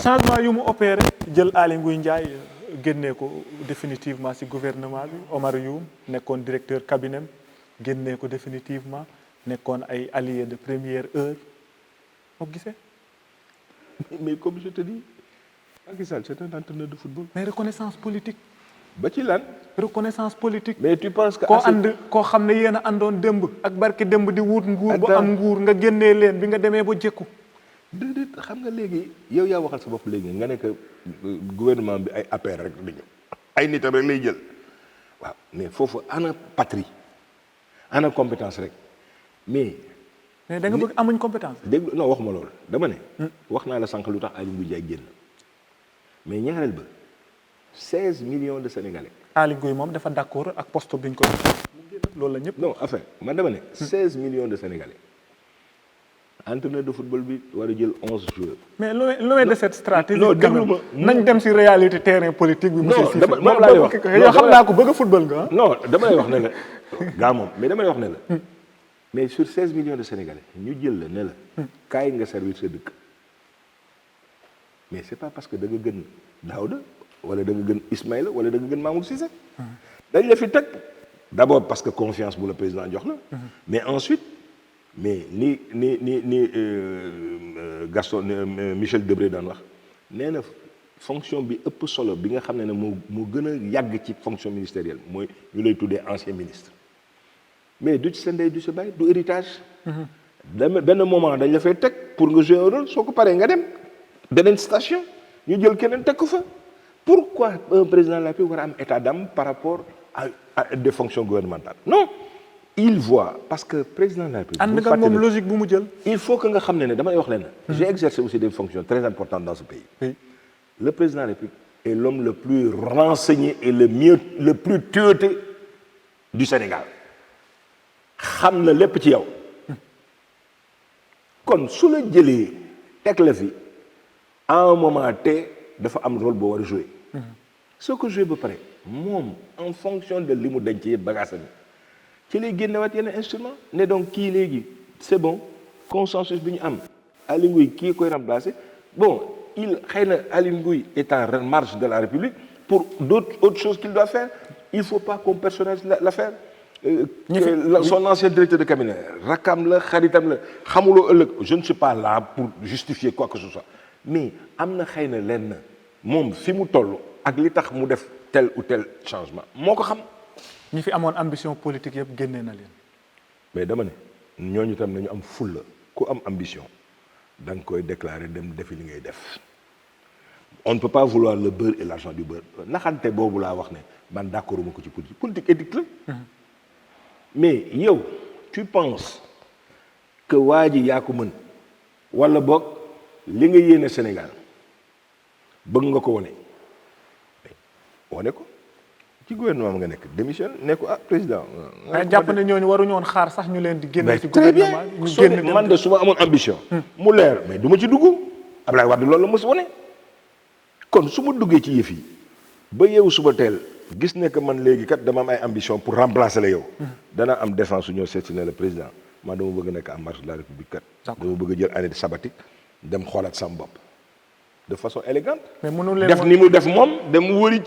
changement yu mu opéré jël Aly Ngouille Ndiaye génnee ko définitivement ci gouvernement bi Omar Youm nekkoon directeur cabinet génnee ko définitivement nekkoon ay alliés de première heure moo gisee. mais comme je te dis Macky Sall c'est un entraîneur de football. mais reconnaissance politique. ba ci lan. reconnaissance politique. mais tu penses que. koo xam ne yéen a àndoon démb ak barke démb di wut nguur bu am nguur nga génnee leen bi nga demee ba jëkku. déedéet xam nga léegi yow yaa waxal sa bopp léegi nga ne que gouvernement bi ay APR rek la ñu ay nitam rek lay jël waaw mais foofu ana patrie ana compétence rek mais da nga bëgg amuñ compétence. dégg non waxuma loolu dama ne. wax naa la sànq lu tax Aly Ngouille Ndiaye génn mais ñaareel ba 16 millions de Sénégalais. Aly Ngouille moom dafa d'accord ak poste bi ñu ko loolu la ñëpp. non enfin man dama ne. 16 millions de Sénégalais. entraîneur de football bi war a jël 11 joueurs. mais loin de cette stratégie. non déglu ma nañ dem ci réalité terrain politique bi. monsieur Cissé moom laa lay wax yow xam naa ko bëgg a football nga. non dama lay wax ne la gaa moom mais dama lay wax ne la. mais sur 16 millions de Sénégalais ñu jël la ne la. kaay nga servir sa dëkk. mais c'est pas parce que da nga gën Daouda wala da nga gën Ismaïla wala da nga gën Mamour Cissé. dañ la fi teg d'abord parce que confiance bu la président jox la. mais ensuite. mais ni Gaston Michel Debré daan wax nee na fonction bi ëpp solo bi nga xam ne moo gën a yàgg ci fonction ministérielle mooy ñu lay tuddee ancien ministre mais du ci sa ndey du sa baay du héritage. benn moment dañ la fay teg pour nga jouer un rôle soo ko paree nga dem beneen station ñu jël keneen teg ko fa pourquoi un président de la République war a am état d'âme par rapport à des fonctions gouvernementales non. il voit parce que président de la République. ànd nga moom logique bu mu jël. il faut que nga xam ne damay wax leen. j'ai exercé aussi des fonctions très importantes dans ce pays. Oui. Le président de la République est l'homme le plus renseigné et le plus tueuté du Sénégal. xam na lépp ci yow. kon su la jëlee teg la fi à un moment te dafa am rôle boo war a jouer. soo ko jouer ba pare moom en fonction de li mu denc yëpp bagage ci lay génnewaat yenn instrument ne donc kii léegi c'est bon consensus bi ñu am Aly Ngouille kii koy remplacer bon xëy na Aly Ngouille est en marge de la République pour autre chose qu'il doit faire il faut pas qu'on personnalise l'affaire son ancien directeur de cabinet rakam la xaritam la xamuloo ëllëg je ne suis pas là pour justifier quoi que ce soit mais am na xëy na lenn moom fi mu toll ak li tax mu def tel ou tel changement moo ko xam. ñi fi amoon ambition politique yëpp génnee na leen. mais dama ne ñooñu tam nañu am fulla ku am ambition da nga koy déclarer dem defi li ngay def on ne peut pas vouloir le beurre et l'argent du beurre naxante boobu laa wax ne man d'accord uma ko ci politique éthique la. mais yow tu penses que waa ji yaa ko mën wala boog li nga yéene Sénégal bëgg nga ko wane ko. ci gouvernement nga nekk démission ne ko président. nga jàpp ne ñooñu waruñu woon xaar sax ñu leen di génne ci très bien gouvernement ñu génn man de su ma amoon ambition. mu leer mais du ma ci dugg Abdoulaye Wade loolu la mos wane. kon su ma duggee ci yëf yi ba yeewu suba teel gis ne que man léegi kat dama am ay ambition pour remplacer la yow. dana am défense su ñëw seet si ne le président man dama bëgg nekk en marche de la République kat. dama bëgg jël année sabbatique dem xoolaat sama bopp. de façon élégante. mais mënul leen def ni mu def moom dem wëri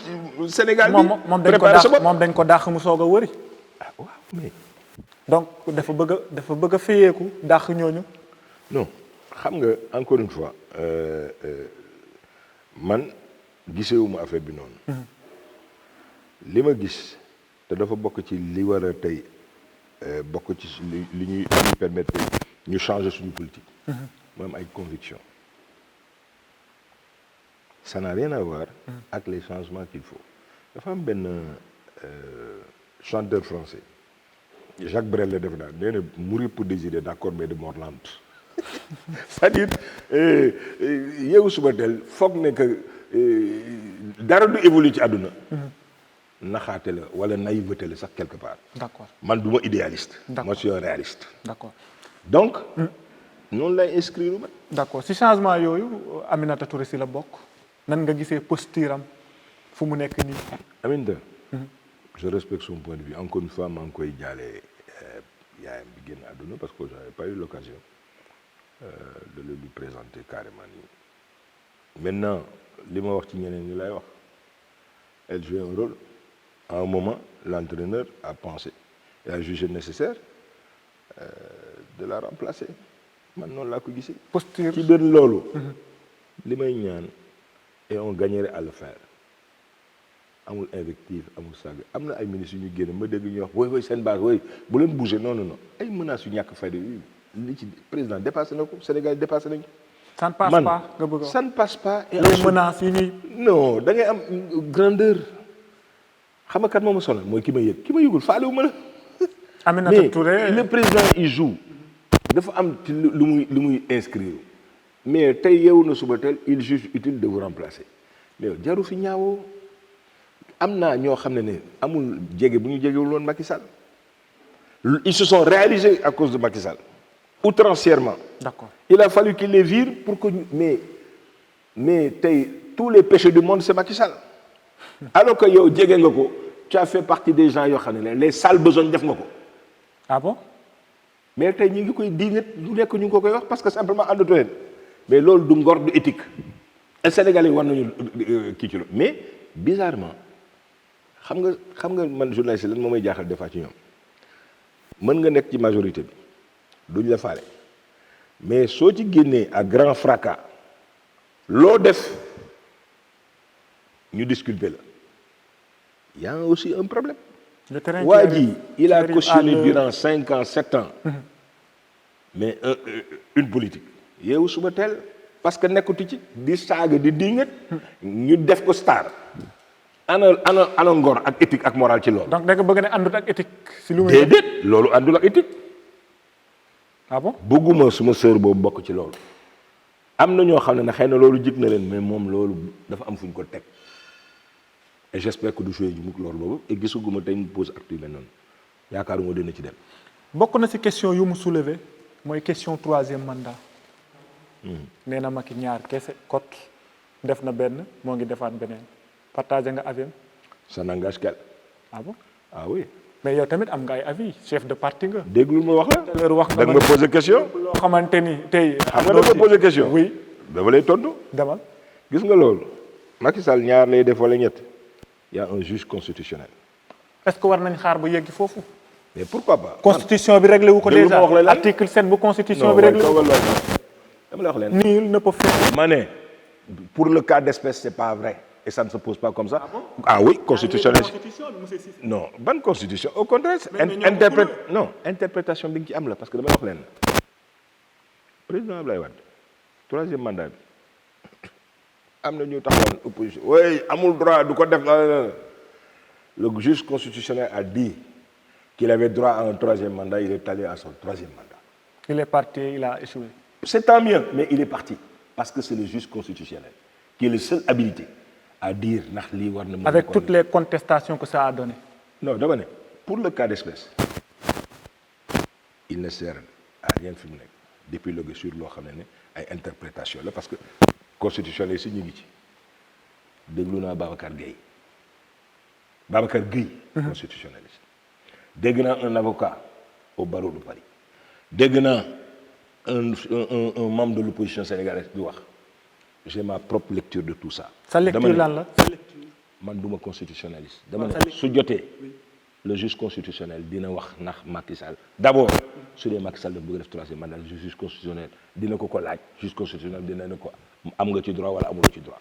Sénégal bi. moom dañ ko dàq mu soog a wëri. ah waaw mais. donc dafa bëgg a féyeeku dàq ñooñu. non xam nga encore une fois man gisewuma affaire bi noonu. li ma gis te dafa bokk ci li war a tey bokk ci li ñuy permettre ñu changer suñu politique. mu am ay convictions. ça n'a rien à voir avec les changements qu'il faut dafa am benn chanteur français Jacques Brel la def daal nee na mourir pour désirer d'accord mais de mort lente c'est-à-dire yow suba teel foog ne que dara du évoluer ci àdduna naxaate la wala naïveté la sax quelque part. D'accord. man du ma idéaliste. D'accord. moi je suis un réaliste. D'accord. donc noonu lay inscrire ma. D'accord si changement yooyu Aminata Touré si la bokk nan nga gisee posture am fu mu nekk nii. Aminata. je respecte son point de vue encore une fois maa ngi koy jaale yaayam bi génn àdduna parce que j'avais pas eu l'occasion de le lui présenter carrément nii maintenant li ma wax ci ñeneen ñi lay wax elle joue un rôle à un moment l'entraîneur a pensé et a jugé nécessaire de la remplacer man noonu laa ko gisee. posture ci biir loolu. li may ñaan et on gagnerait à le faire amul invective amul saaga am na ay ministres yu ñu génn ma dégg ñu wax woy seen base woy bu leen bouger non non non ay menaces yu ñàkk fayda yu li ci président dépassé na ko Sénégal dépassé nañ ko. ça ne passe man pas nga bëgg a wax. ça ne passe pas. et les menaces yi ñuy. non da ngay am grandeur xam nga kat moom a sonal mooy ki ma yëg ki ma yëgul faale wu ma la. Aminata Touré le président il joue dafa am ci lu muy inscrire mais tey yeewu na suba teel il juge utile de vous remplacer mais jaru fi ñaawoo am naa ñoo xam ne amul jege bu ñu jegewul woon Macky Sall ils se sont réalisés à cause de Macky Sall outrancièrement. D'accord. Il a fallu qu'il les vire pour que mais tey tous les péchés du monde c'est Macky Sall alors que yow jege nga ko tu as fait partie des gens yoo xam ne les sales besognes def nga ko. Ah bon? mais tey ñu ngi koy diingat lu nekk ñu ngi ko koy wax parce que simplement àndatu leen mais loolu du ngor du éthique et Sénégalais yi war nañu kii ci loolu mais bizarrement xam nga man journaliste lan moo may jaaxal des fois ci ñoom mën nga nekk ci majorité bi duñ la faale mais soo ci génnee à grand fracas loo def ñu disculper la y a aussi un problème. Le terrain waa ji il a arrive cautionné à durant 5 ans 7 ans mais une politique yeewu suba teel parce que nekkutu ci di saaga di dingat ñu def ko star ana ngor ak éthique ak morale ci loolu. donc da nga bëgg ne àndut ak éthique si lu muy déedéet loolu àndul ak éthique. ah bon? bëgguma suma sœur boobu bokk ci loolu am na ñoo xam ne xëy na loolu jig na leen mais moom loolu dafa am fu ñu ko teg et j'espère que du joué ji mukk loolu boobu et gisuguma tey mu pose acte yu mel noonu yaakaaruma dina ci dem. bokk na si question yu mu soulevé mooy question 3e mandat. nee na Macky ñaar kese cote def na benn moo ngi defaat beneen partagé nga avis. ça n'engage qu'elle. Ah bon? Ah oui. mais yow tamit am nga ay avis chef de parti nga. déggul ma wax la. l'heure wax da nga ma poser question. loo xamante ni tey. xam nga da nga poser question. oui dama lay tontu. demal. gis nga loolu. Macky Sall ñaar lay def wala ñett. Il y a un juge constitutionnel. est-ce que war nañ xaar ba yeggi foofu. mais pourquoi pas. constitution bi réglé wu ko déglu ma déjà wax la lan. article 7 bu constitution non bi réglé wu ko. dama la wax leen. nul ne peut faire. ma ne pour le cas d'espèce c'est pas vrai et ça ne se pose pas comme ça. Ah oui constitutionnel. non ban constitution au contraire. interprétation bi nga ci am la parce que dama la wax leen. président Abdoulaye Wade 3e mandat bi am na ñu taxawoon opposition oui amul droit du ko def le juge constitutionnel a dit qu'il avait droit à un 3e mandat il est allé à son 3e mandat. il est parti il a échoué. C'est tant mieux mais il est parti parce que c'est le juge constitutionnel qui est le seul habilité à dire ndax lii war na. avec toutes les contestations que ça a donné. non dama ne pour le cas d'espèce il ne sert à rien fi mu nekk depuis le sur loo xam ne ay interprétation la parce que constitutionnel si ñu ngi ci déglu naa Babacar Gueye constitutionnaliste dégg naa un avocat au barreau de Paris dégg naa un membre de l'opposition sénégalaise di wax j'ai ma propre lecture de tout ça. sa lecture lan la. man duma constitutionnaliste dama ne su jotee le juge constitutionnel dina wax ndax Macky Sall d'abord su dee Macky Sall dafa bëgg def 3e mandat le juge constitutionnel dina ko laaj juge constitutionnel dina ne ko am nga ci droit wala amuloo ci droit